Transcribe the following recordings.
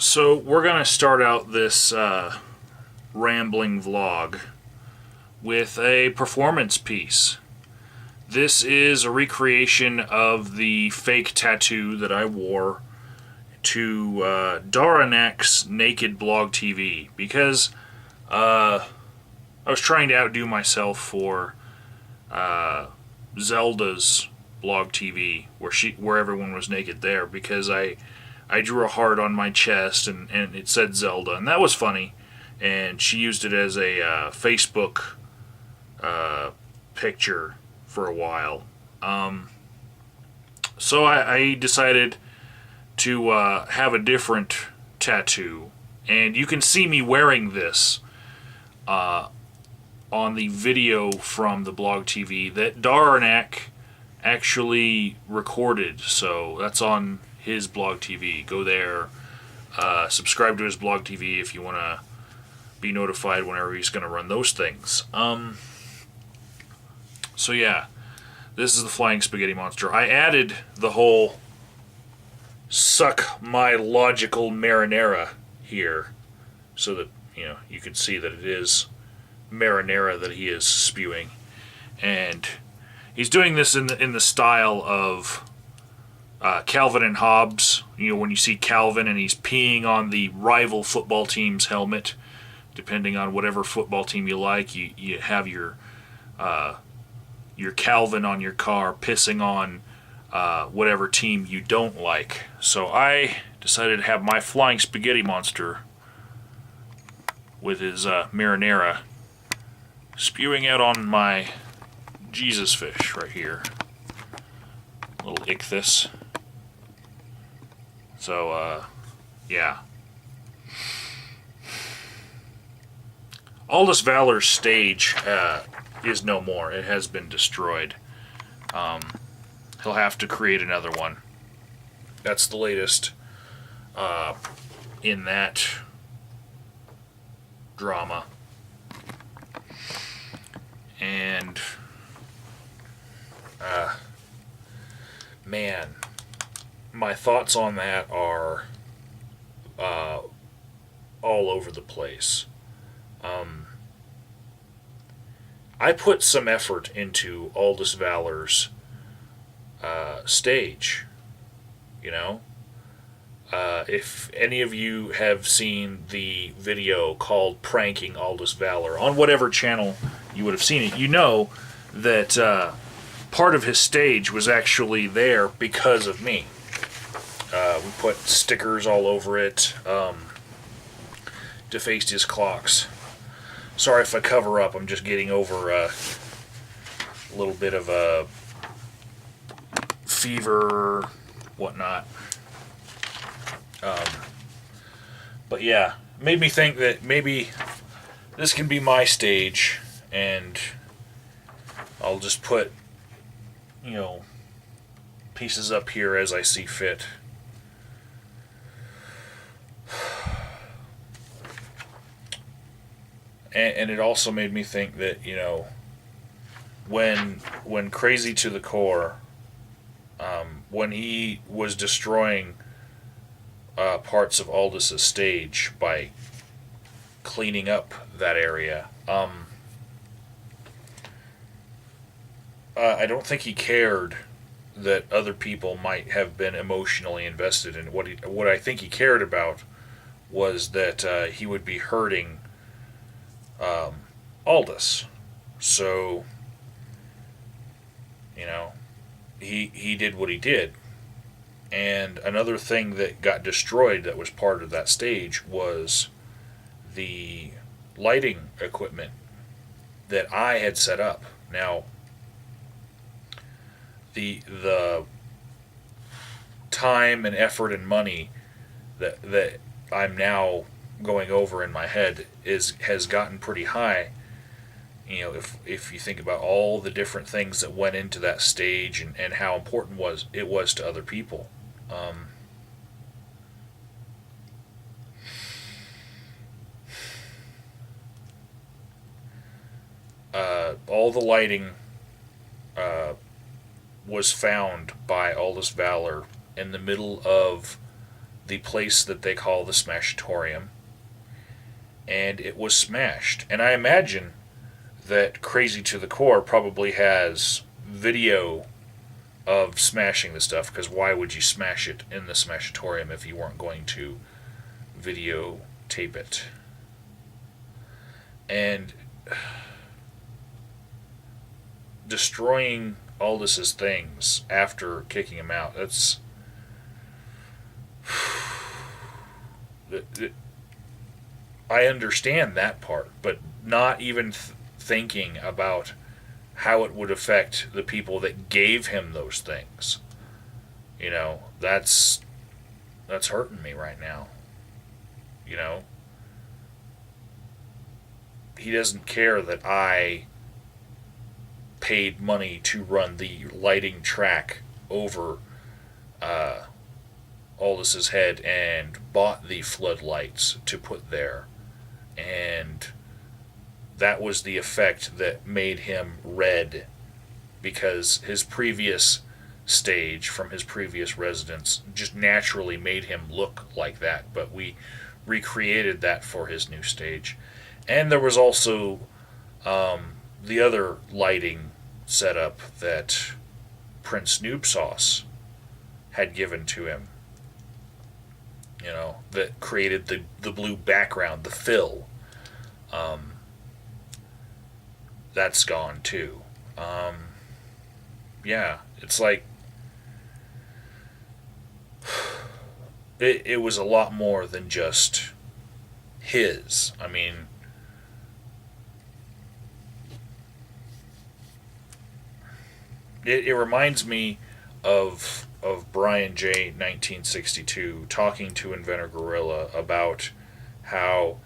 So we're going to start out this rambling vlog with a performance piece. This is a recreation of the fake tattoo that I wore to Daranek's Naked BlogTV because I was trying to outdo myself for Zelda's BlogTV where everyone was naked there, because I drew a heart on my chest and it said Zelda, and that was funny, and she used it as a Facebook picture for a while. So I decided to have a different tattoo, and you can see me wearing this on the video from the BlogTV that Daranek actually recorded. So that's on his BlogTV. Go there, subscribe to his BlogTV if you want to be notified whenever he's going to run those things. So yeah, this is the Flying Spaghetti Monster. I added the whole suck my logical marinara here so that you can see that it is marinara that he is spewing, and he's doing this in the style of Calvin and Hobbes. When you see Calvin and he's peeing on the rival football team's helmet, depending on whatever football team you like, you have your Calvin on your car pissing on whatever team you don't like. So I decided to have my Flying Spaghetti Monster with his marinara spewing out on my Jesus fish right here. Little ichthys. So, yeah. Aldous Valor's stage is no more. It has been destroyed. He'll have to create another one. That's the latest in that drama. And man, my thoughts on that are all over the place. I put some effort into Aldous Valor's stage. If any of you have seen the video called Pranking Aldous Valor, on whatever channel you would have seen it, you know that part of his stage was actually there because of me. We put stickers all over it, defaced his clocks. Sorry if I cover up, I'm just getting over a little bit of a fever, whatnot. But yeah, made me think that maybe this can be my stage, and I'll just put, pieces up here as I see fit. And it also made me think that, when Krazy to the core, when he was destroying parts of Aldous's stage by cleaning up that area, I don't think he cared that other people might have been emotionally invested in what I think he cared about was that he would be hurting Aldous. So, he did what he did. And another thing that got destroyed that was part of that stage was the lighting equipment that I had set up. Now, the time and effort and money that I'm now going over in my head has gotten pretty high. If you think about all the different things that went into that stage and how important it was to other people. All the lighting was found by Aldous Valor in the middle of the place that they call the Smashatorium, and it was smashed. And I imagine that Krazy to the Core probably has video of smashing the stuff, because why would you smash it in the Smashatorium if you weren't going to videotape it? And destroying Aldis's things after kicking him out, that's... I understand that part, but not even thinking about how it would affect the people that gave him those things. You know, that's hurting me right now. You know? He doesn't care that I paid money to run the lighting track over Aldis's head and bought the floodlights to put there. And that was the effect that made him red, because his previous stage from his previous residence just naturally made him look like that, but we recreated that for his new stage. And there was also the other lighting setup that Prince Noob Sauce had given to him, you know, that created the blue background, the fill. That's gone too. Yeah, it's like it was a lot more than just his. I mean, it reminds me of Brian J. 1962 talking to Inventor Gorilla about how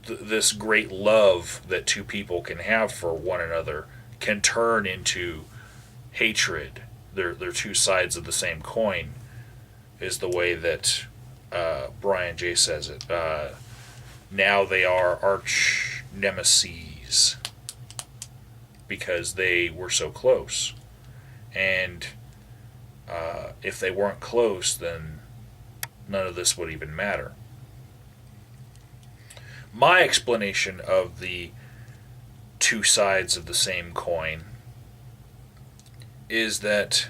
this great love that two people can have for one another can turn into hatred. They're two sides of the same coin, is the way that Brian J. says it. Now they are arch nemeses because they were so close. And if they weren't close, then none of this would even matter. My explanation of the two sides of the same coin is that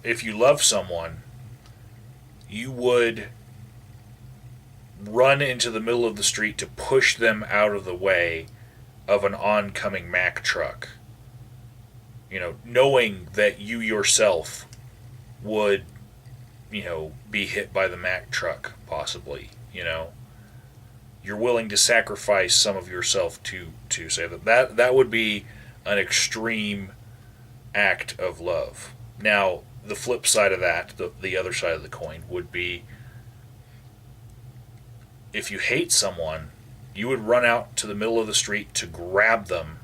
if you love someone, you would run into the middle of the street to push them out of the way of an oncoming Mack truck. You know, knowing that you yourself would, you know, be hit by the Mack truck, possibly, you know. You're willing to sacrifice some of yourself to say that would be an extreme act of love. Now, the flip side of that, the other side of the coin, would be if you hate someone, you would run out to the middle of the street to grab them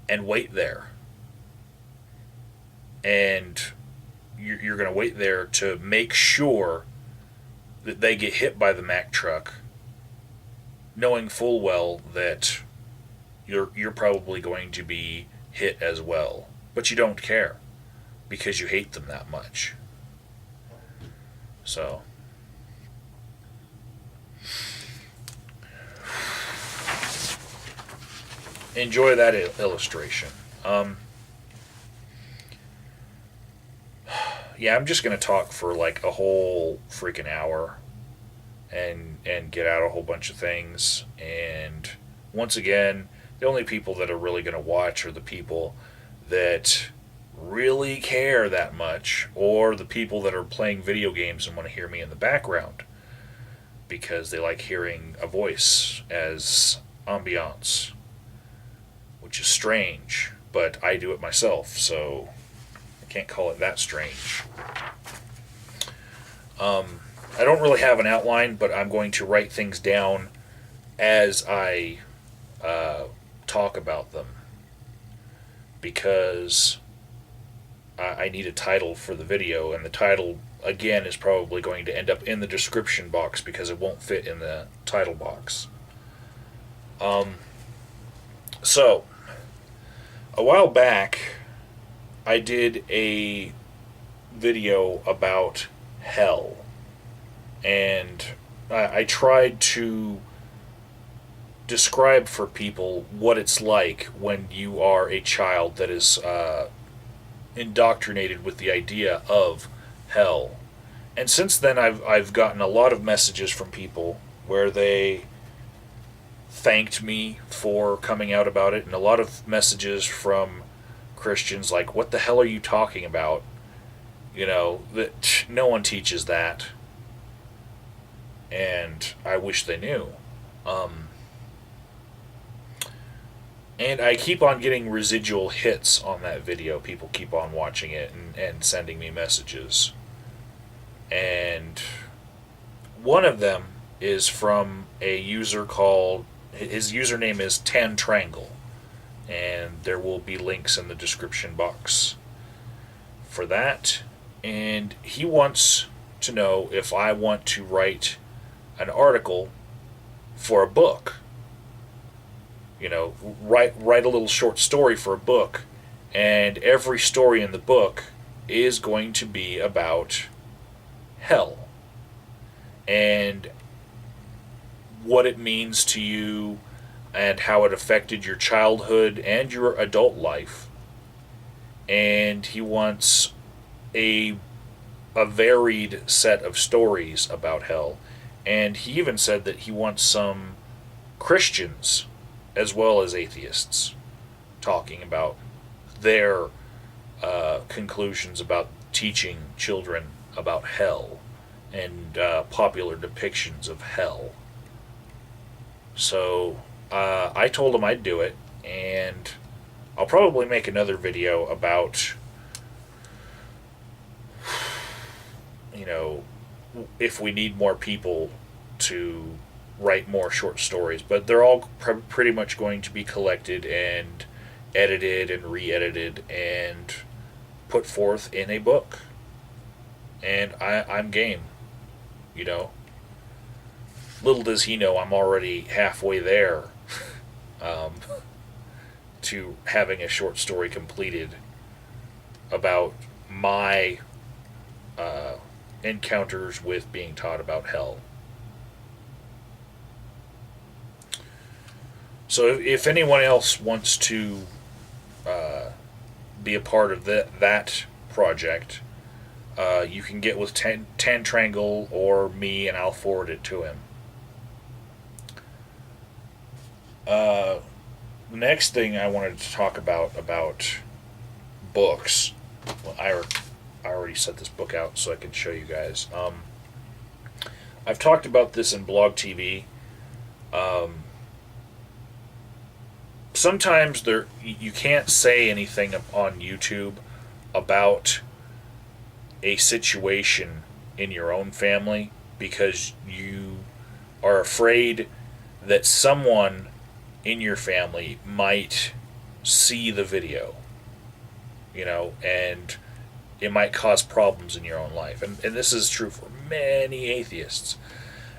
and wait there. And you're going to wait there to make sure that they get hit by the Mack truck, knowing full well that you're probably going to be hit as well. But you don't care because you hate them that much. So enjoy that illustration. Yeah, I'm just going to talk for like a whole freaking hour and get out a whole bunch of things. And once again, the only people that are really going to watch are the people that really care that much, or the people that are playing video games and want to hear me in the background because they like hearing a voice as ambiance, which is strange, but I do it myself, so I can't call it that strange. I don't really have an outline, but I'm going to write things down as I talk about them, because I need a title for the video, and the title, again, is probably going to end up in the description box because it won't fit in the title box. So, a while back, I did a video about hell, and I tried to describe for people what it's like when you are a child that is indoctrinated with the idea of hell. And since then, I've gotten a lot of messages from people where they thanked me for coming out about it, and a lot of messages from Christians like, "What the hell are you talking about? You know, that no one teaches that." And I wish they knew. And I keep on getting residual hits on that video. People keep on watching it and sending me messages. And one of them is from a user called, his username is Tantrangle. And there will be links in the description box for that. And he wants to know if I want to write an article for a book. You know, write a little short story for a book, and every story in the book is going to be about hell and what it means to you and how it affected your childhood and your adult life. And he wants a varied set of stories about hell. And he even said that he wants some Christians as well as atheists talking about their conclusions about teaching children about hell and popular depictions of hell. So I told him I'd do it, and I'll probably make another video about, you know, if we need more people to write more short stories, but they're all pretty much going to be collected and edited and re-edited and put forth in a book. And I'm game, you know. Little does he know I'm already halfway there to having a short story completed about my encounters with being taught about hell. So if anyone else wants to be a part of that project, you can get with Tantrangle or me, and I'll forward it to him. The next thing I wanted to talk about books. Well, I already set this book out so I can show you guys. I've talked about this in BlogTV. Sometimes you can't say anything on YouTube about a situation in your own family because you are afraid that someone in your family might see the video, you know, and it might cause problems in your own life. And this is true for many atheists,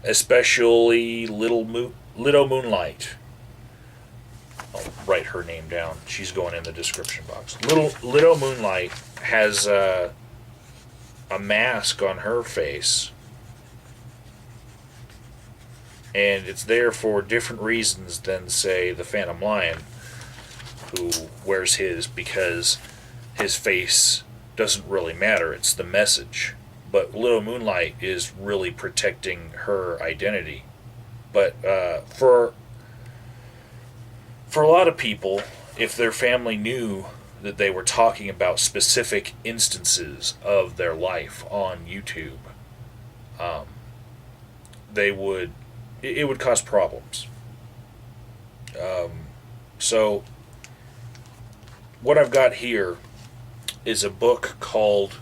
especially Little Moonlight. I'll write her name down. She's going in the description box. Little Moonlight has a mask on her face, and it's there for different reasons than, say, the Phantom Lion, who wears his because his face doesn't really matter. It's the message. But Little Moonlight is really protecting her identity. But for a lot of people, if their family knew that they were talking about specific instances of their life on YouTube, it would cause problems. So what I've got here is a book called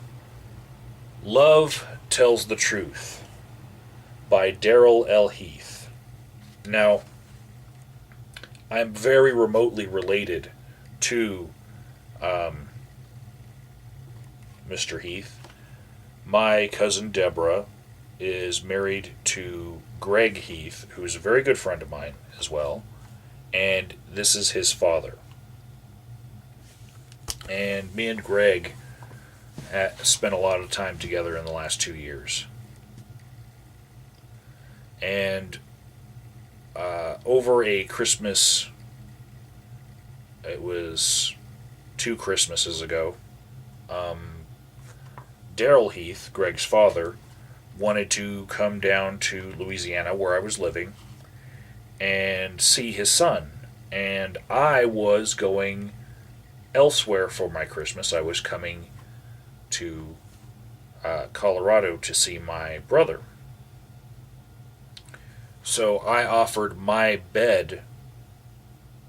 Love Tells the Truth by Daryl L. Heath. Now, I'm very remotely related to Mr. Heath. My cousin Deborah is married to Greg Heath, who's a very good friend of mine as well, and this is his father. And me and Greg spent a lot of time together in the last 2 years. And over a Christmas, it was 2 Christmases ago, Daryl Heath, Greg's father, wanted to come down to Louisiana where I was living and see his son. And I was going elsewhere for my Christmas. I was coming to Colorado to see my brother. So I offered my bed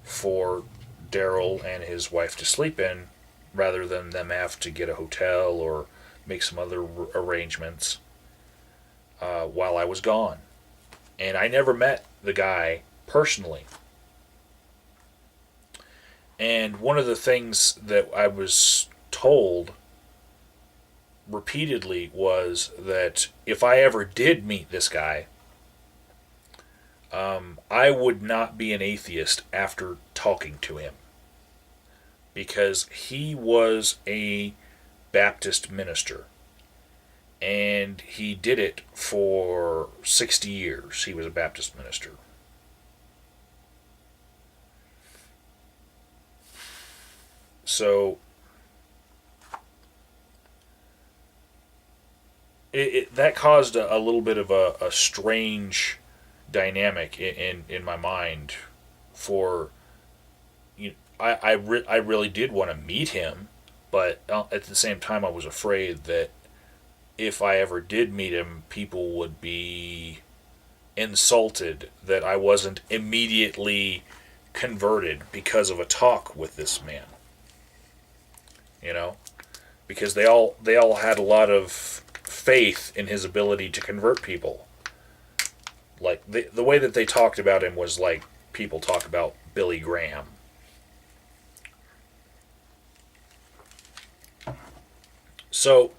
for Daryl and his wife to sleep in rather than them have to get a hotel or make some other arrangements while I was gone. And I never met the guy personally. And one of the things that I was told repeatedly was that if I ever did meet this guy, I would not be an atheist after talking to him. Because he was a Baptist minister. And he did it for 60 years. He was a Baptist minister. So that caused a little bit of a strange dynamic in my mind. For I really did want to meet him, but at the same time I was afraid that if I ever did meet him, people would be insulted that I wasn't immediately converted because of a talk with this man. Because they all had a lot of faith in his ability to convert people. Like the way that they talked about him was like people talk about Billy Graham. So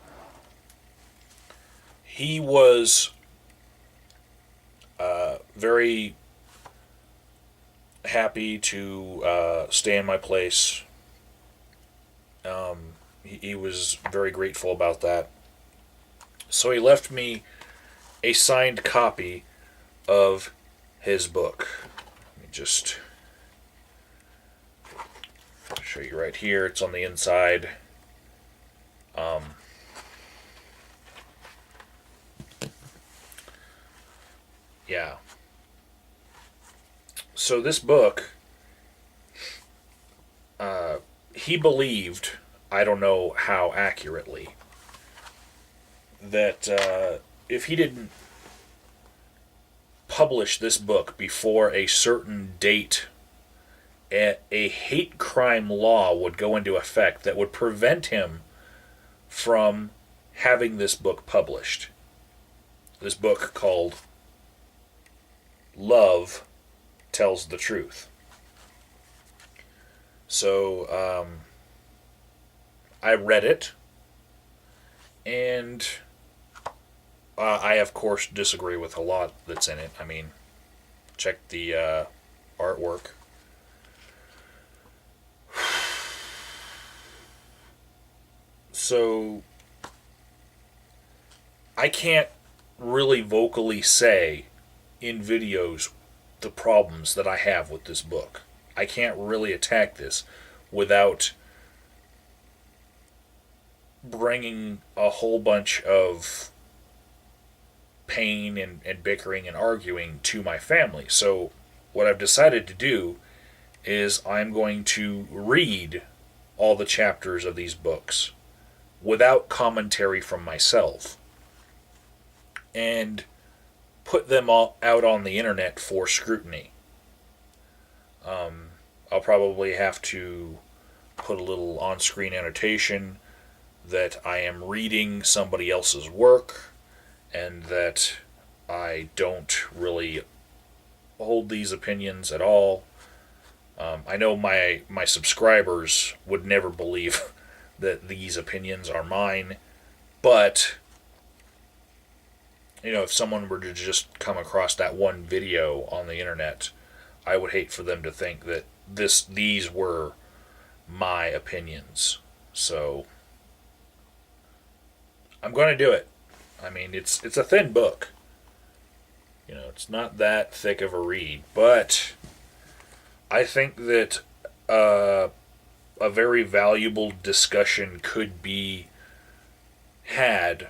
he was very happy to stay in my place. He was very grateful about that. So he left me a signed copy of his book. Let me just show you right here. It's on the inside. Yeah. So this book, he believed, I don't know how accurately, that if he didn't publish this book before a certain date, a hate crime law would go into effect that would prevent him from having this book published. This book called Love Tells the Truth. So I read it, and I of course disagree with a lot that's in it. I mean, check the artwork. So I can't really vocally say in videos the problems that I have with this book. I can't really attack this without bringing a whole bunch of pain and bickering and arguing to my family. So what I've decided to do is I'm going to read all the chapters of these books without commentary from myself and put them all out on the internet for scrutiny. I'll probably have to put a little on-screen annotation that I am reading somebody else's work and that I don't really hold these opinions at all. I know my subscribers would never believe that these opinions are mine, but if someone were to just come across that one video on the internet, I would hate for them to think that these were my opinions. So I'm going to do it. I mean, it's a thin book. It's not that thick of a read, but I think that a very valuable discussion could be had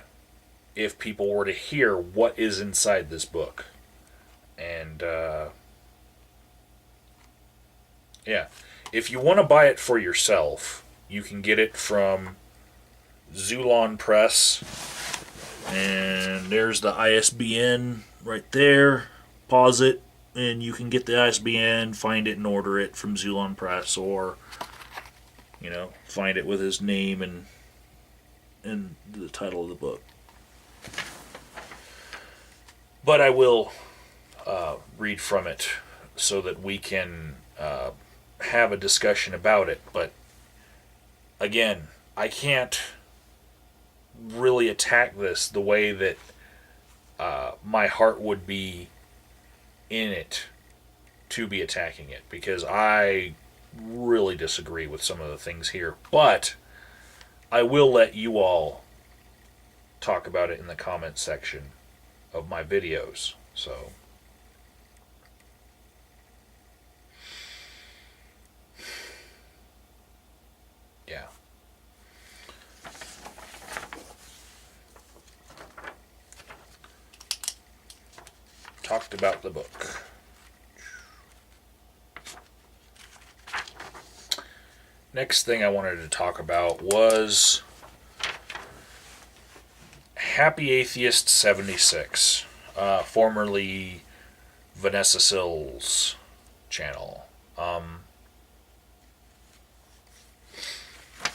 if people were to hear what is inside this book. And, yeah. If you want to buy it for yourself, you can get it from Zulon Press. And there's the ISBN right there. Pause it, and you can get the ISBN, find it, and order it from Zulon Press, or find it with his name and the title of the book. But I will read from it so that we can have a discussion about it. But again, I can't really attack this the way that my heart would be in it to be attacking it, because I really disagree with some of the things here. But I will let you all talk about it in the comment section of my videos. So yeah. Talked about the book. Next thing I wanted to talk about was Happy Atheist 76, formerly Vanessa Sills' channel.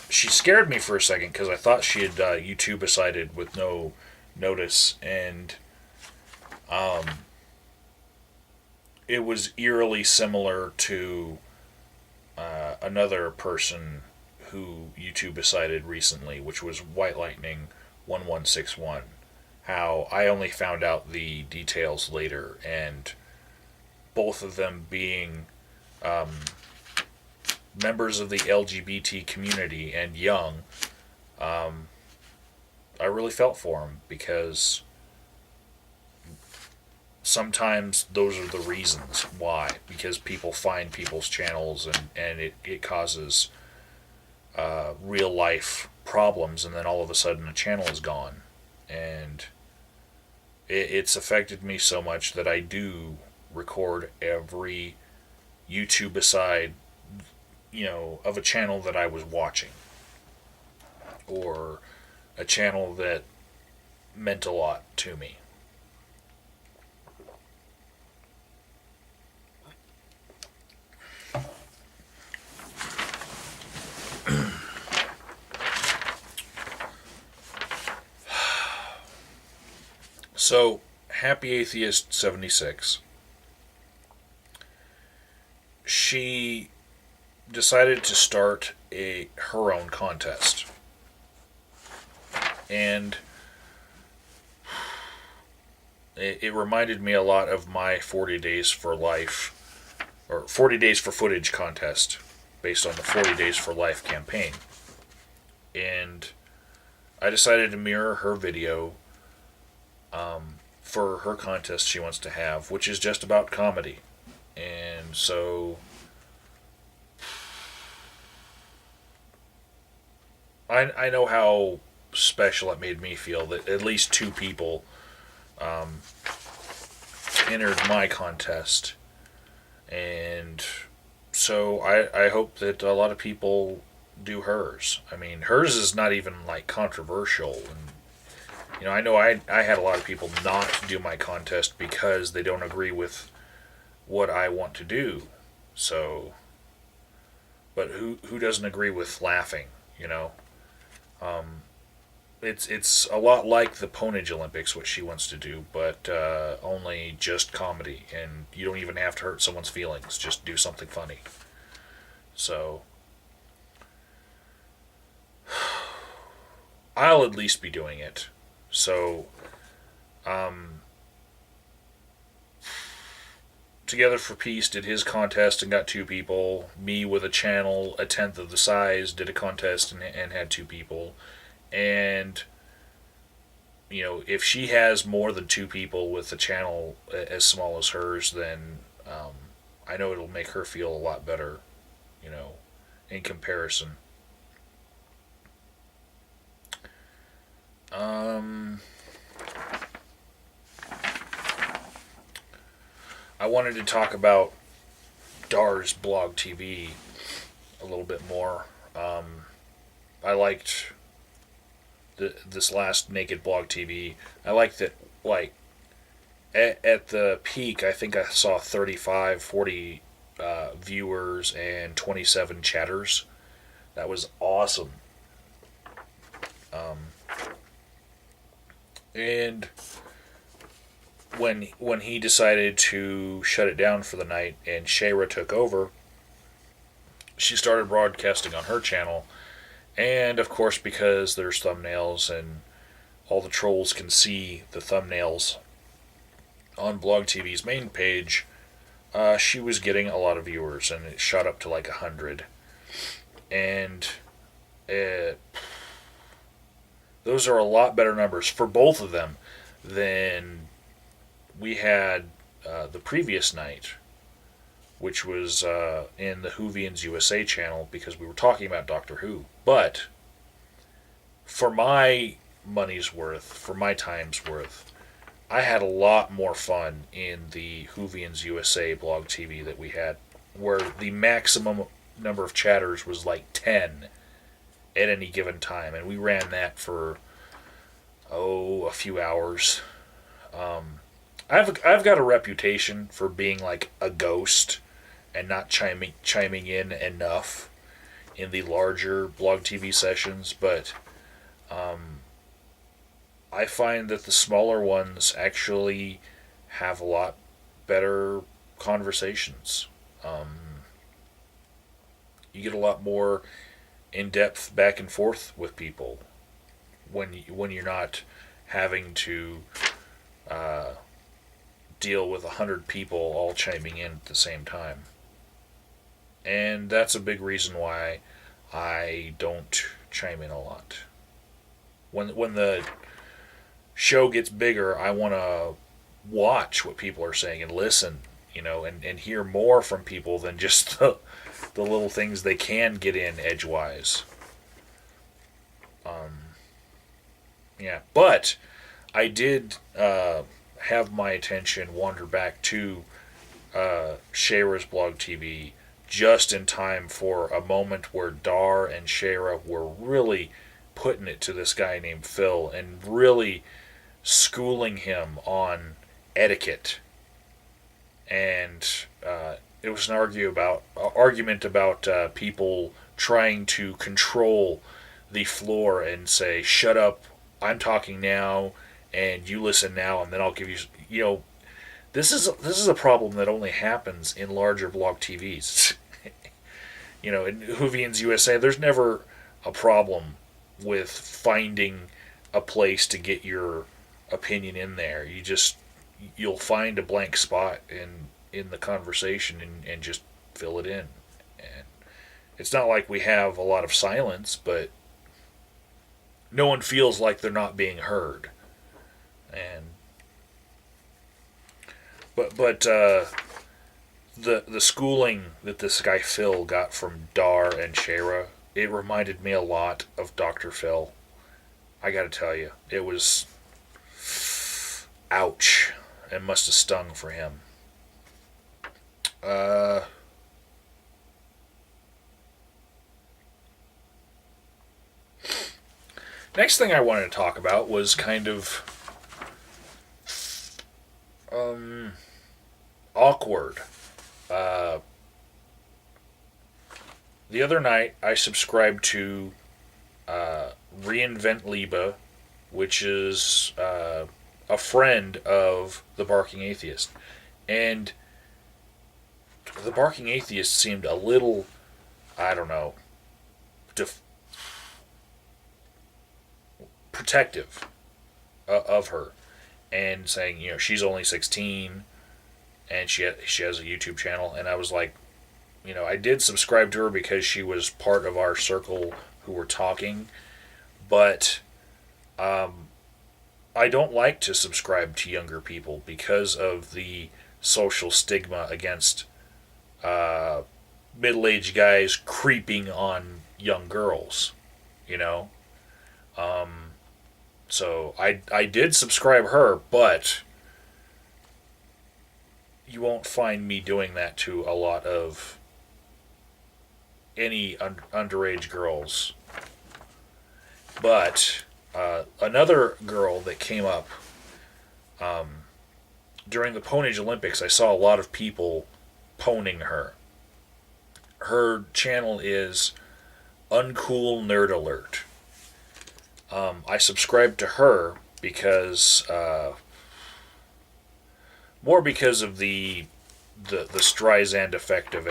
She scared me for a second because I thought she had YouTube-decided with no notice, and it was eerily similar to another person who YouTube decided recently, which was White Lightning 1161. How I only found out the details later, and both of them being members of the LGBT community and young, I really felt for them, because sometimes those are the reasons why. Because people find people's channels, and it causes real life problems, and then all of a sudden a channel is gone. And it's affected me so much that I do record every YouTube aside, of a channel that I was watching, or a channel that meant a lot to me. So, Happy Atheist 76, she decided to start her own contest. And it reminded me a lot of my 40 Days for Life, or 40 Days for Footage contest, based on the 40 Days for Life campaign. And I decided to mirror her video for her contest she wants to have, which is just about comedy. And so I know how special it made me feel that at least 2 people entered my contest. And so I hope that a lot of people do hers. I mean, hers is not even like controversial, and I know I had a lot of people not do my contest because they don't agree with what I want to do. So, but who doesn't agree with laughing? It's a lot like the Ponage Olympics, what she wants to do, but only just comedy, and you don't even have to hurt someone's feelings. Just do something funny. So I'll at least be doing it. So Together for Peace did his contest and got 2 people. Me with a channel a tenth of the size did a contest and had 2 people. And, you know, if she has more than 2 people with a channel as small as hers, then I know it'll make her feel a lot better, you know, in comparison. I wanted to talk about Dar's BlogTV a little bit more. I liked this last Naked BlogTV. I liked that, like, at the peak, I think I saw 35, 40 viewers and 27 chatters. That was awesome. And when he decided to shut it down for the night and Shayra took over, she started broadcasting on her channel. And of course, because there's thumbnails and all the trolls can see the thumbnails on BlogTV's main page, she was getting a lot of viewers, and it shot up to like 100. And those are a lot better numbers for both of them than we had the previous night, which was in the Whovians USA channel, because we were talking about Doctor Who. But for my money's worth, for my time's worth, I had a lot more fun in the Whovians USA BlogTV that we had, where the maximum number of chatters was like 10 at any given time, and we ran that for a few hours. I've got a reputation for being like a ghost and not chiming in enough in the larger BlogTV sessions, but I find that the smaller ones actually have a lot better conversations. You get a lot more in-depth back and forth with people when you're not having to deal with 100 people all chiming in at the same time. And that's a big reason why I don't chime in a lot. When the show gets bigger, I want to watch what people are saying and listen, you know, and hear more from people than just the little things they can get in edgewise. Yeah, but I did have my attention wander back to Shayra's BlogTV just in time for a moment where Dar and Shayra were really putting it to this guy named Phil and really schooling him on etiquette. And it was an argument about people trying to control the floor and say, "Shut up, I'm talking now, and you listen now, and then I'll give you." You know, this is a problem that only happens in larger BlogTVs. You know, in Whovians USA, there's never a problem with finding a place to get your opinion in there. You'll find a blank spot in the conversation and just fill it in. And it's not like we have a lot of silence, but no one feels like they're not being heard. And but the schooling that this guy Phil got from Dar and Shayra, it reminded me a lot of Dr. Phil. I gotta tell you, it was ouch. It must have stung for him. Next thing I wanted to talk about was kind of awkward. The other night, I subscribed to Reinvent Liebe, which is a friend of the Barking Atheist. And the Barking Atheist seemed a little, I don't know, protective of her. And saying, you know, she's only 16, and she has a YouTube channel, and I was like, I did subscribe to her because she was part of our circle who were talking, but I don't like to subscribe to younger people because of the social stigma against middle-aged guys creeping on young girls, you know. So I did subscribe her, but you won't find me doing that to a lot of any underage girls. But another girl that came up during the Pwnage Olympics, I saw a lot of people poning her. Her channel is Uncool Nerd Alert. I subscribed to her because more because of the Streisand effect of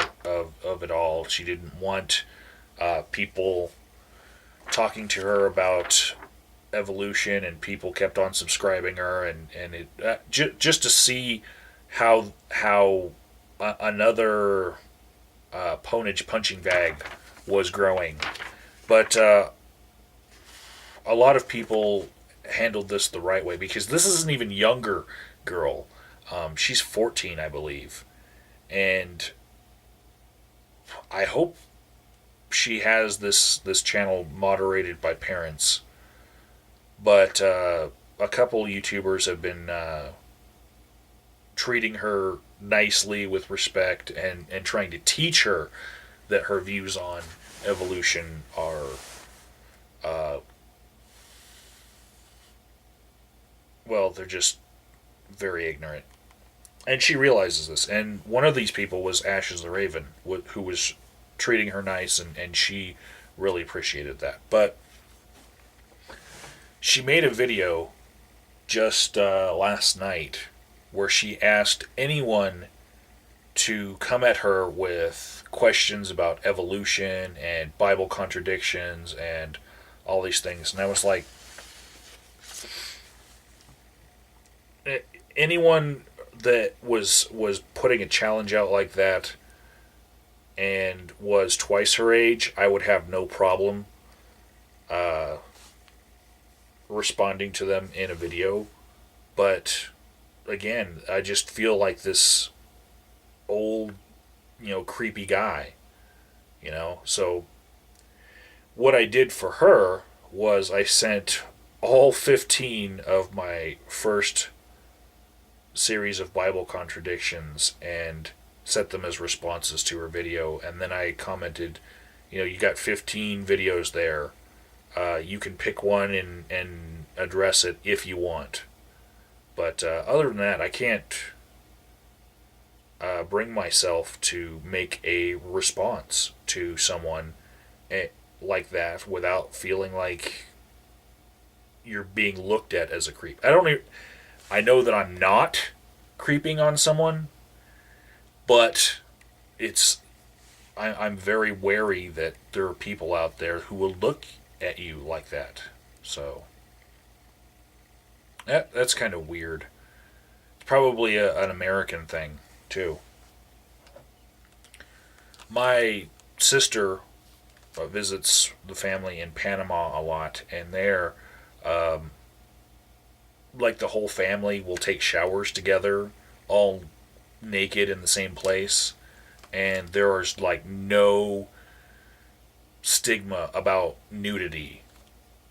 it all. She didn't want people talking to her about evolution, and people kept on subscribing her, and it just to see how another Pwnage punching bag was growing. But a lot of people handled this the right way, because this is an even younger girl. She's 14, I believe. And I hope she has this channel moderated by parents. But a couple YouTubers have been treating her nicely with respect, and trying to teach her that her views on evolution are well, they're just very ignorant. And she realizes this. And one of these people was Ashes the Raven, who was treating her nice, and she really appreciated that. But she made a video just last night where she asked anyone to come at her with questions about evolution and Bible contradictions and all these things. And I was like, anyone that was putting a challenge out like that and was twice her age, I would have no problem responding to them in a video. But again, I just feel like this old, creepy guy, So what I did for her was I sent all 15 of my first series of Bible contradictions and set them as responses to her video. And then I commented, you got 15 videos there. You can pick one and address it if you want. But other than that, I can't bring myself to make a response to someone like that without feeling like you're being looked at as a creep. I know that I'm not creeping on someone, but I'm very wary that there are people out there who will look at you like that. So that's kind of weird. It's probably an American thing too. My sister visits the family in Panama a lot, and there, like, the whole family will take showers together, all naked in the same place, and there is like no stigma about nudity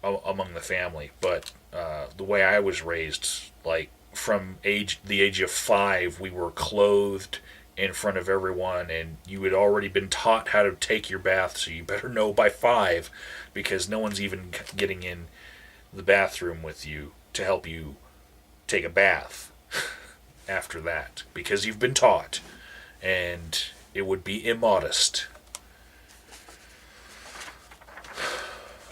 among the family. But the way I was raised, like, from the age of 5, we were clothed in front of everyone, and you had already been taught how to take your bath, so you better know by 5, because no one's even getting in the bathroom with you to help you take a bath after that, because you've been taught, and it would be immodest.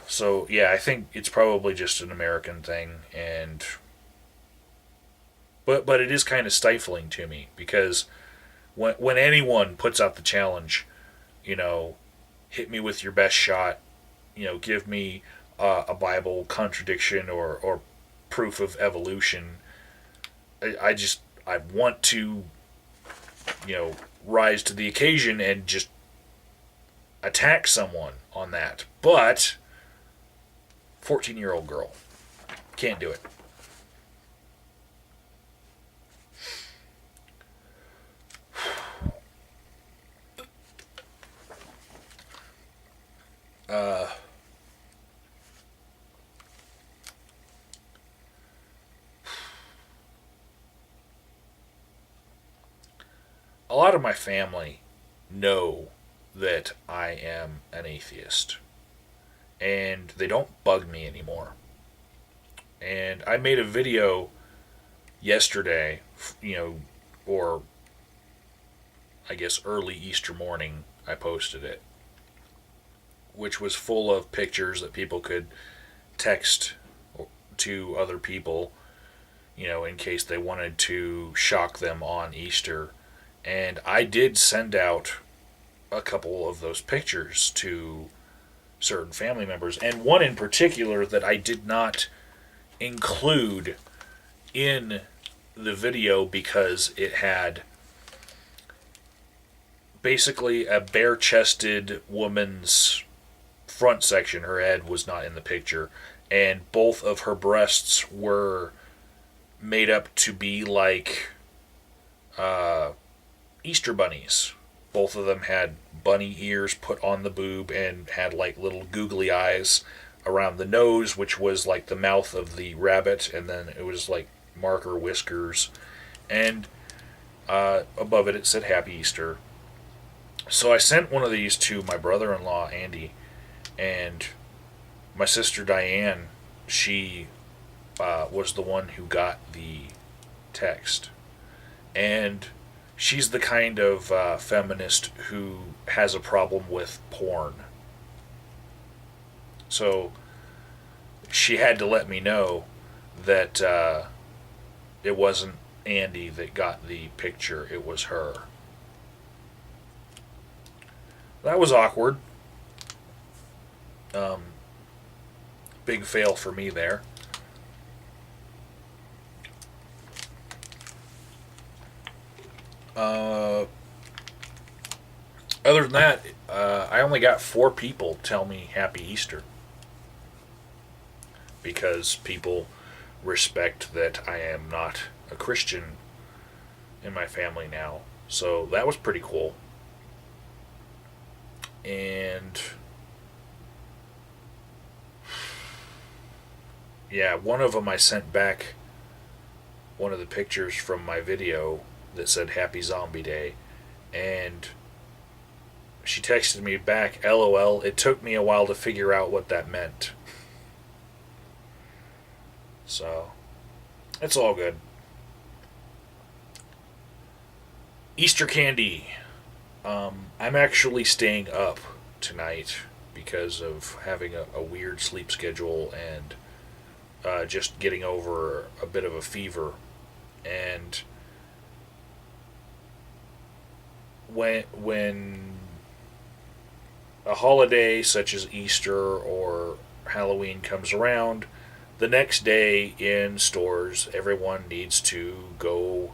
So yeah, I think it's probably just an American thing, and but it is kind of stifling to me, because when anyone puts out the challenge, hit me with your best shot, give me a Bible contradiction or proof of evolution, I want to rise to the occasion and just attack someone on that. But 14-year-old girl can't do it. A lot of my family know that I am an atheist, and they don't bug me anymore. And I made a video yesterday, or I guess early Easter morning, I posted it, which was full of pictures that people could text to other people, in case they wanted to shock them on Easter. And I did send out a couple of those pictures to certain family members, and one in particular that I did not include in the video because it had basically a bare-chested woman's front section. Her head was not in the picture, and both of her breasts were made up to be like Easter bunnies. Both of them had bunny ears put on the boob and had like little googly eyes around the nose, which was like the mouth of the rabbit, and then it was like marker whiskers, and above it said Happy Easter. So I sent one of these to my brother-in-law Andy, and my sister Diane. She was the one who got the text, and she's the kind of feminist who has a problem with porn. So she had to let me know that it wasn't Andy that got the picture, it was her. That was awkward. Big fail for me there. Other than that, I only got 4 people tell me Happy Easter. Because people respect that I am not a Christian in my family now. So that was pretty cool. And yeah, one of them I sent back one of the pictures from my video that said Happy Zombie Day, and she texted me back, LOL, it took me a while to figure out what that meant. So, it's all good. Easter candy. I'm actually staying up tonight because of having a weird sleep schedule and just getting over a bit of a fever. And when a holiday such as Easter or Halloween comes around, the next day in stores, everyone needs to go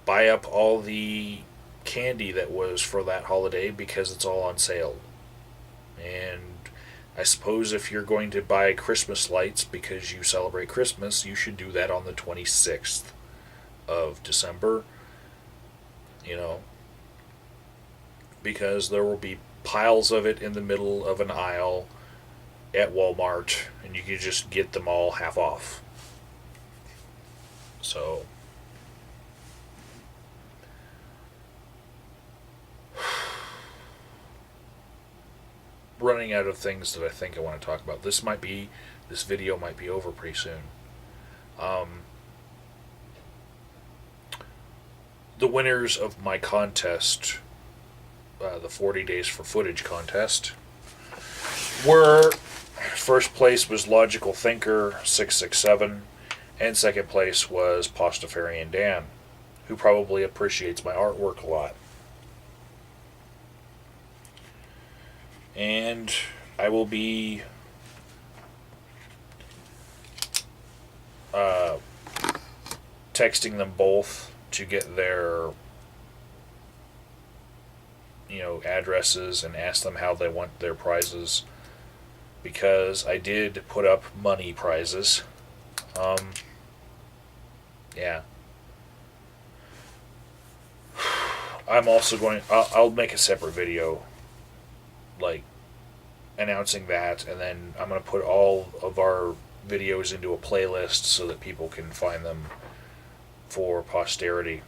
buy up all the candy that was for that holiday because it's all on sale. And I suppose if you're going to buy Christmas lights because you celebrate Christmas, you should do that on the 26th of December. Because there will be piles of it in the middle of an aisle at Walmart, and you can just get them all half off. So, running out of things that I think I want to talk about. This video might be over pretty soon. The winners of my contest, the 40 Days for Footage contest, were, first place was Logical Thinker 667, and second place was Pastafarian Dan, who probably appreciates my artwork a lot. And I will be texting them both to get their addresses and asked them how they want their prizes, because I did put up money prizes. Yeah. I'm also going. I'll make a separate video, like, announcing that, and then I'm going to put all of our videos into a playlist so that people can find them for posterity.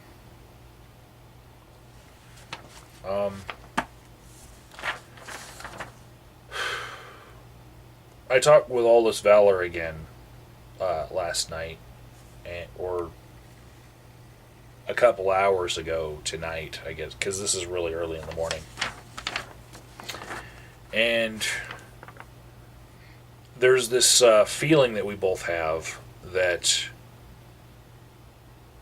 I talked with Aldous Valor again last night, or a couple hours ago tonight, I guess, because this is really early in the morning. And there's this feeling that we both have that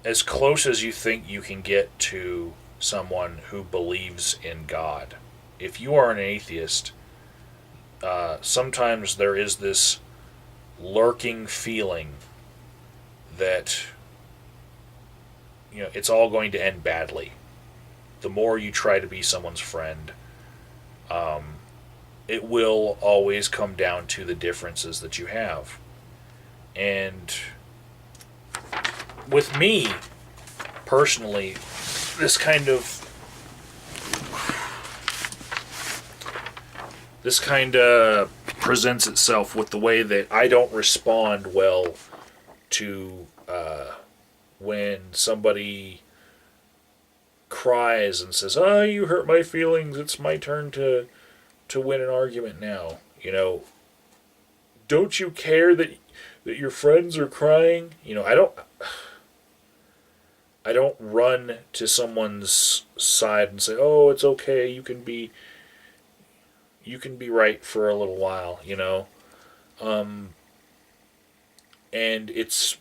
as close as you think you can get to someone who believes in God, if you are an atheist, sometimes there is this lurking feeling that it's all going to end badly. The more you try to be someone's friend, it will always come down to the differences that you have. And with me, personally, this kind of presents itself with the way that I don't respond well to when somebody cries and says, "Oh, you hurt my feelings. It's my turn to win an argument now." Don't you care that your friends are crying? I don't run to someone's side and say, "Oh, it's okay. You can be right for a little while." And it's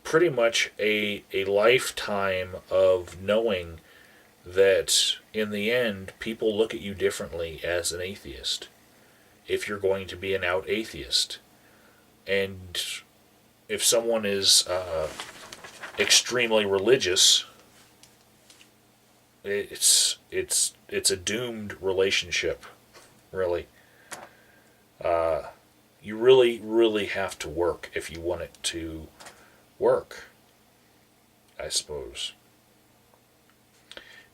pretty much a lifetime of knowing that in the end, people look at you differently as an atheist, if you're going to be an out atheist. And if someone is extremely religious, it's a doomed relationship, really. You really, really have to work if you want it to work, I suppose.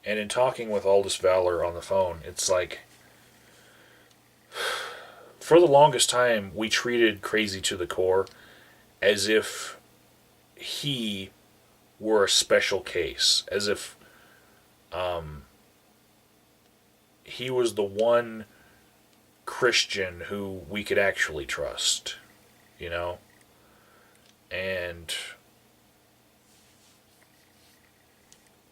And in talking with Aldous Valor on the phone, it's like, for the longest time, we treated Krazy to the core as if he were a special case, as if he was the one Christian who we could actually trust, and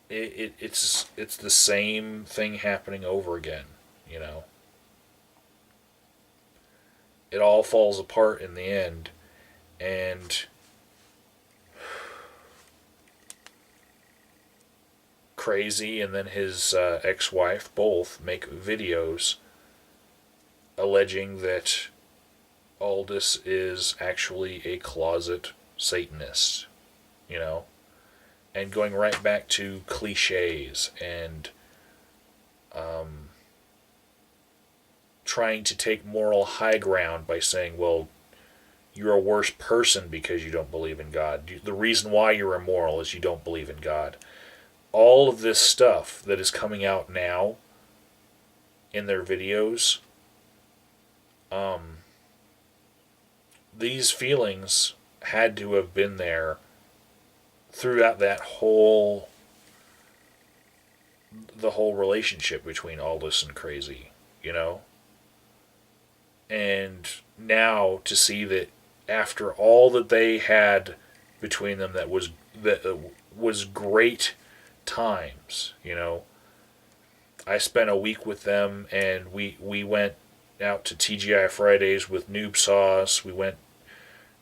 it's the same thing happening over again, It all falls apart in the end, and Krazy and then his ex-wife both make videos alleging that Aldous is actually a closet Satanist, and going right back to cliches and trying to take moral high ground by saying, well, you're a worse person because you don't believe in God. The reason why you're immoral is you don't believe in God. All of this stuff that is coming out now in their videos, these feelings had to have been there throughout the whole relationship between Aldous and Krazy, And now to see that after all that they had between them, that was great times, I spent a week with them, and we went out to TGI Fridays with Noob Sauce. We went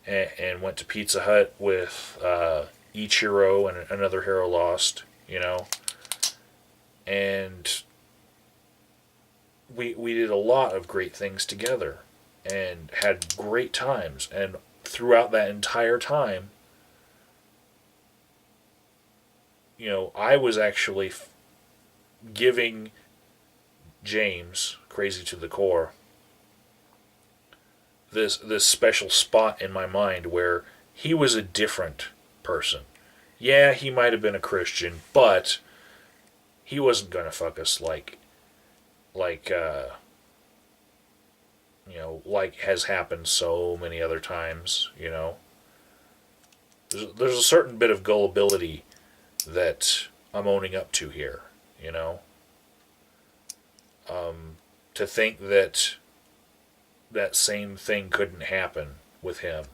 and went to Pizza Hut with Ichiro and another Hero Lost, and we did a lot of great things together and had great times. And throughout that entire time, I was actually giving James, Krazy to the core, this special spot in my mind where he was a different person. Yeah, he might have been a Christian, but he wasn't gonna fuck us like like has happened so many other times. There's a certain bit of gullibility that I'm owning up to here. To think that that same thing couldn't happen with him,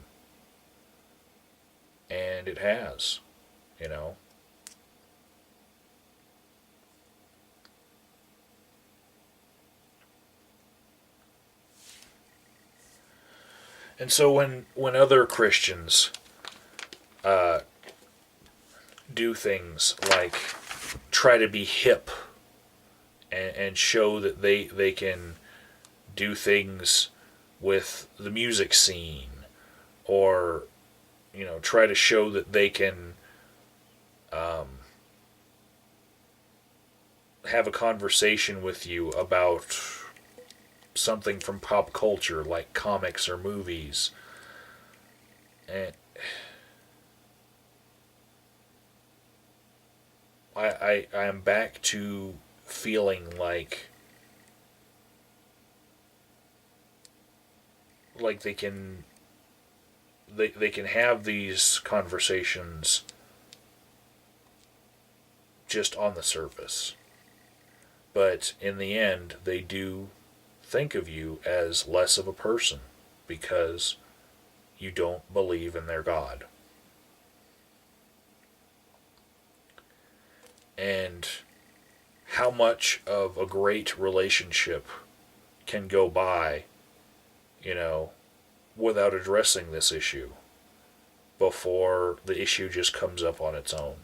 and it has. And so when other Christians do things like try to be hip and show that they can do things with the music scene, or try to show that they can have a conversation with you about something from pop culture like comics or movies, and I am back to feeling like they can have these conversations just on the surface, but in the end they do think of you as less of a person because you don't believe in their God. And how much of a great relationship can go by, without addressing this issue before the issue just comes up on its own.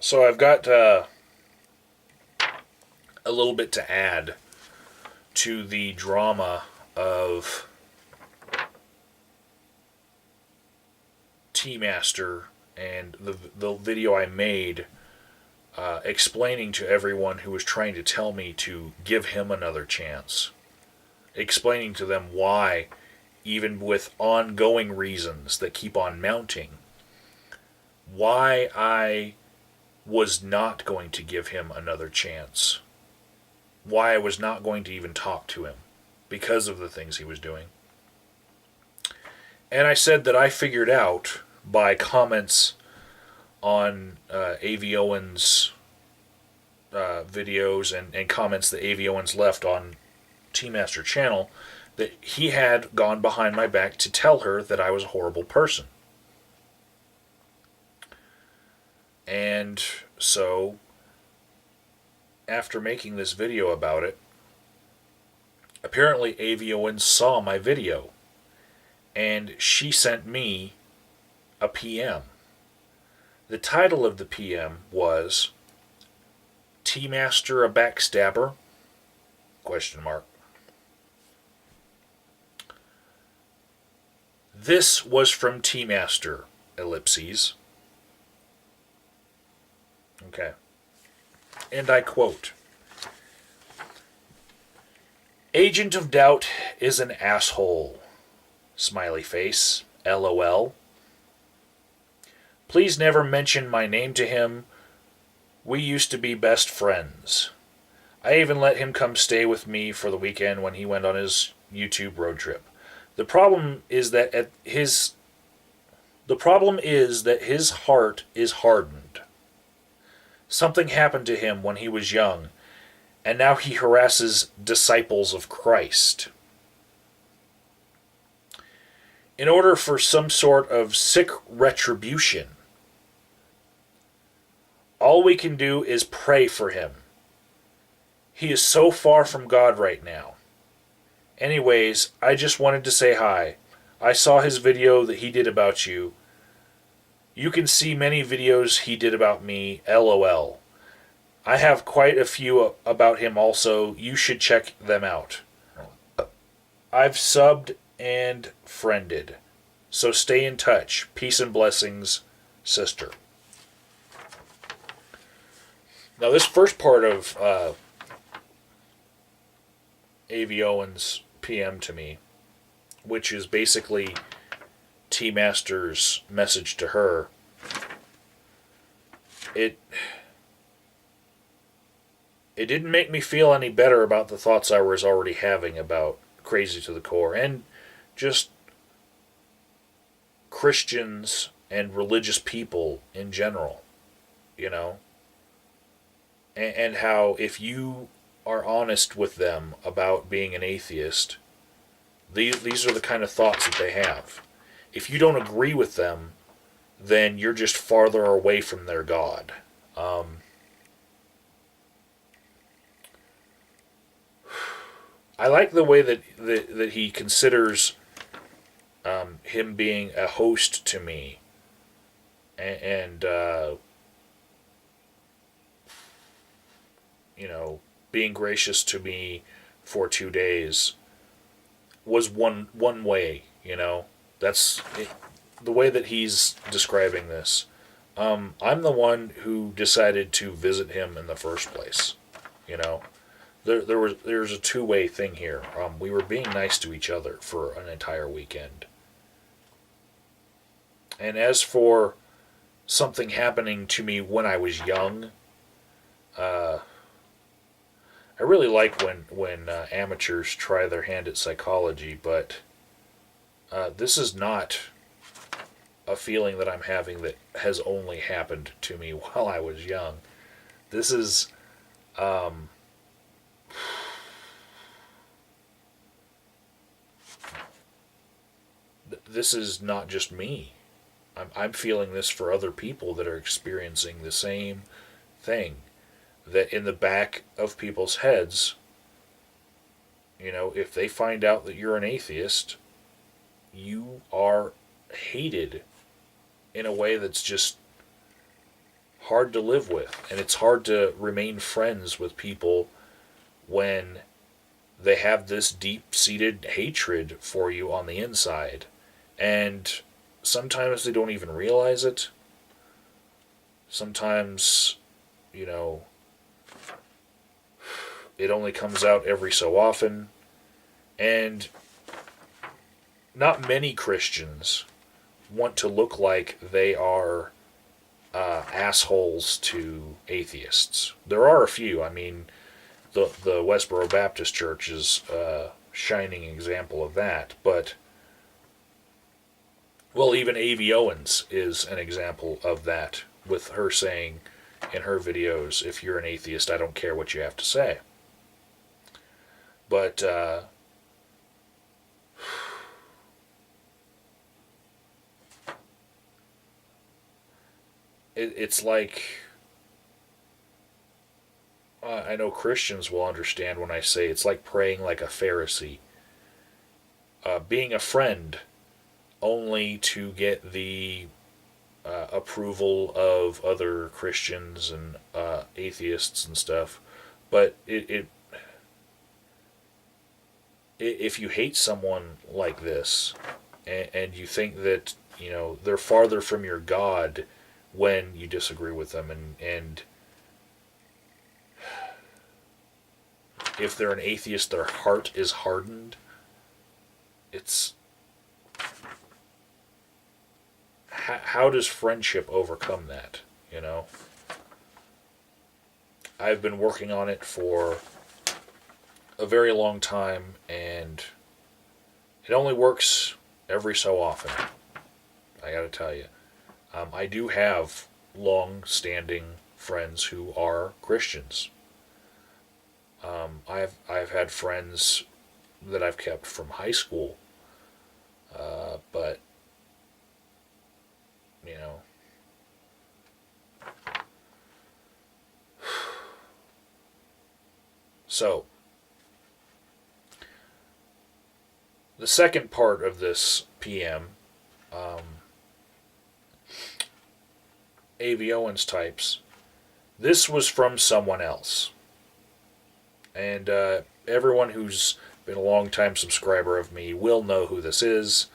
So I've got a little bit to add to the drama of T-Master and the video I made explaining to everyone who was trying to tell me to give him another chance. Explaining to them why, even with ongoing reasons that keep on mounting, why I was not going to give him another chance. Why I was not going to even talk to him because of the things he was doing. And I said that I figured out by comments on A.V. Owens' videos and comments that A.V. Owens left on T-Master channel that he had gone behind my back to tell her that I was a horrible person. And so, after making this video about it, apparently A.V. Owens saw my video, and she sent me a PM. The title of the PM was T-Master a Backstabber? ? This was from T-Master, ellipses. Okay. And I quote, "Agent of Doubt is an asshole. Smiley face. LOL. Please never mention my name to him. We used to be best friends. I even let him come stay with me for the weekend when he went on his YouTube road trip. The problem is that his heart is hardened. Something happened to him when he was young, and now he harasses disciples of Christ. In order for some sort of sick retribution, all we can do is pray for him. He is so far from God right now. Anyways, I just wanted to say hi. I saw his video that he did about you. You can see many videos he did about me. LOL. I have quite a few about him also. You should check them out. I've subbed and friended. So stay in touch. Peace and blessings, sister. Now, this first part of A.V. Owen's PM to me, which is basically T Master's message to her, it didn't make me feel any better about the thoughts I was already having about Krazy to the Core and just Christians and religious people in general, you know, and how if you are honest with them about being an atheist, these are the kind of thoughts that they have. If you don't agree with them, then you're just farther away from their God. I like the way that he considers him being a host to me, and you know, being gracious to me for 2 days was one way. You know, that's it, the way that he's describing this. I'm the one who decided to visit him in the first place. You know, there's a two-way thing here. We were being nice to each other for an entire weekend. And as for something happening to me when I was young, I really like when amateurs try their hand at psychology, but this is not a feeling that I'm having that has only happened to me while I was young. This is this is not just me. I'm feeling this for other people that are experiencing the same thing. That in the back of people's heads, you know, if they find out that you're an atheist, you are hated in a way that's just hard to live with. And it's hard to remain friends with people when they have this deep-seated hatred for you on the inside. And sometimes they don't even realize it. Sometimes, you know, it only comes out every so often. And not many Christians want to look like they are assholes to atheists. There are a few. I mean, the Westboro Baptist Church is a shining example of that. But, well, even A.V. Owens is an example of that, with her saying in her videos, if you're an atheist, I don't care what you have to say. But it's like, I know Christians will understand when I say it's like praying like a Pharisee. Being a friend only to get the approval of other Christians and atheists and stuff. But if you hate someone like this, and you think that, you know, they're farther from your God when you disagree with them, and if they're an atheist, their heart is hardened, it's... How does friendship overcome that, you know? I've been working on it for a very long time, and it only works every so often. I gotta tell you. I do have long-standing friends who are Christians. I've had friends that I've kept from high school, but you know, so the second part of this PM, A.V. Owens types This was from someone else. And everyone who's been a long-time subscriber of me will know who this is,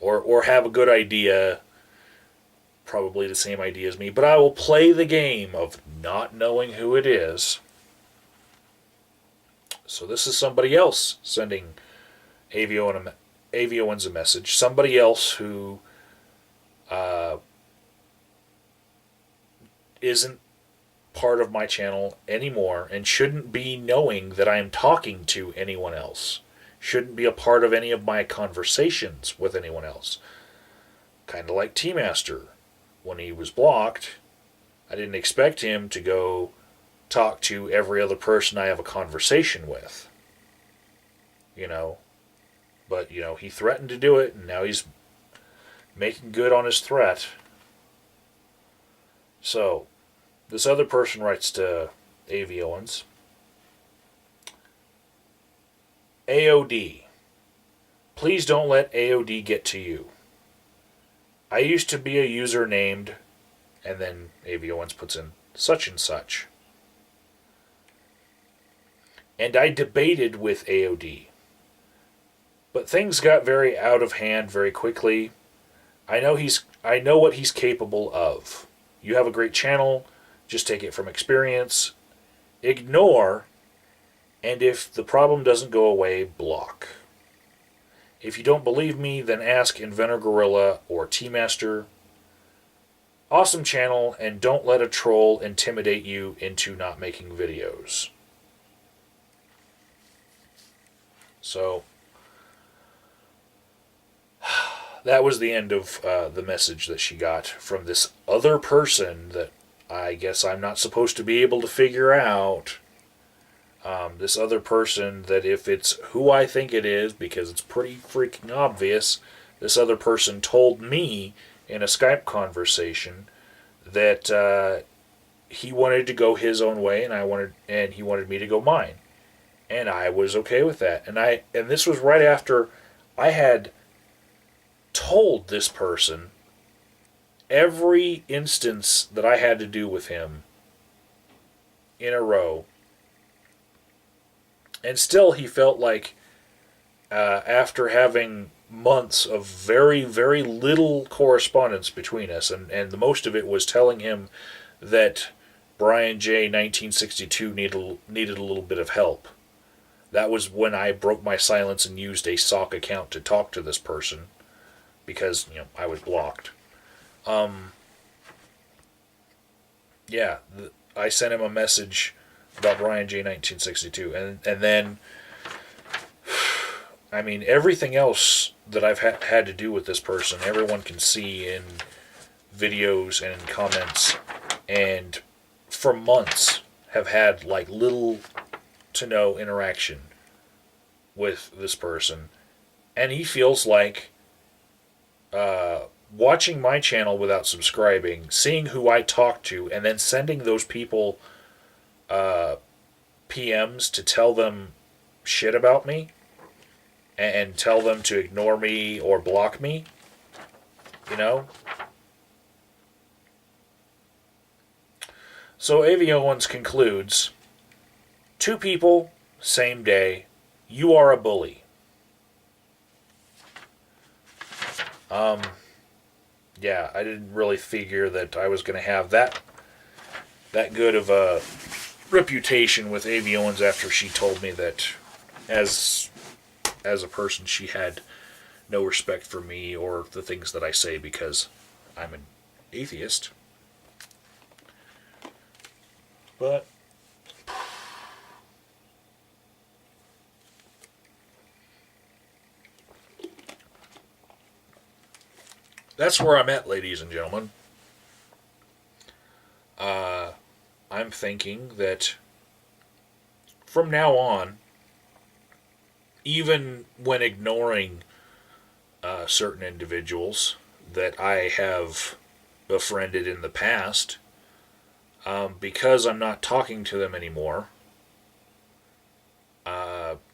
or have a good idea, probably the same idea as me, but I will play the game of not knowing who it is. So this is somebody else sending Aviowans a message. Somebody else who isn't part of my channel anymore and shouldn't be knowing that I am talking to anyone else. Shouldn't be a part of any of my conversations with anyone else. Kind of like T-Master. When he was blocked, I didn't expect him to go talk to every other person I have a conversation with. You know. But, you know, he threatened to do it, and now he's making good on his threat. So, this other person writes to Aviowans. AOD. Please don't let AOD get to you. I used to be a user named, and then Aviowans puts in such and such. And I debated with AOD. But things got very out of hand very quickly. I know what he's capable of. You have a great channel. Just take it from experience. Ignore. And if the problem doesn't go away, block. If you don't believe me, then ask Inventor Gorilla or T-Master. Awesome channel, and don't let a troll intimidate you into not making videos. So, that was the end of the message that she got from this other person that I guess I'm not supposed to be able to figure out. This other person that if it's who I think it is, because it's pretty freaking obvious, this other person told me in a Skype conversation that he wanted to go his own way and he wanted me to go mine. And I was okay with that. And this was right after I had told this person every instance that I had to do with him in a row. And still he felt like after having months of very, very little correspondence between us, and the most of it was telling him that Brian J. 1962 needed a little bit of help. That was when I broke my silence and used a sock account to talk to this person because, you know, I was blocked. Yeah, I sent him a message about Brian J. 1962, and then, I mean, everything else that I've had to do with this person, everyone can see in videos and in comments, and for months have had like little to no interaction with this person, and he feels like watching my channel without subscribing, seeing who I talk to, and then sending those people PMs to tell them shit about me and tell them to ignore me or block me, you know? So Aviowans concludes, 2 people, same day, you are a bully. Yeah, I didn't really figure that I was going to have that good of a reputation with Aviowans after she told me that as a person she had no respect for me or the things that I say because I'm an atheist. But that's where I'm at, ladies and gentlemen. I'm thinking that from now on, even when ignoring certain individuals that I have befriended in the past, because I'm not talking to them anymore,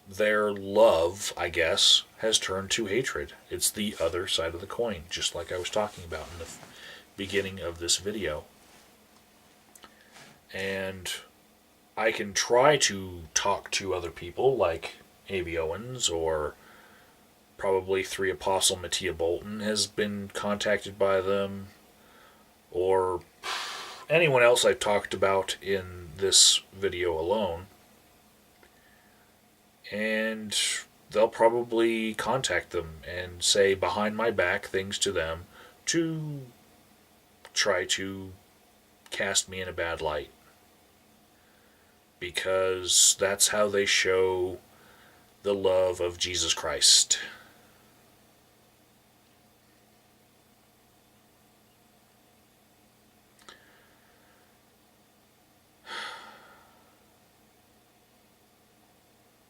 their love, I guess, has turned to hatred. It's the other side of the coin, just like I was talking about in the beginning of this video. And I can try to talk to other people like A.V. Owens, or probably Three Apostle Mattia Bolton has been contacted by them, or anyone else I've talked about in this video alone. And they'll probably contact them and say behind my back things to them to try to cast me in a bad light. Because that's how they show the love of Jesus Christ.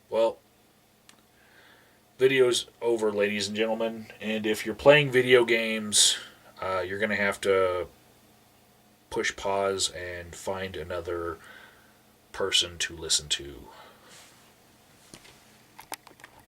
Well, video's over, ladies and gentlemen, and if you're playing video games, you're going to have to push pause and find another person to listen to.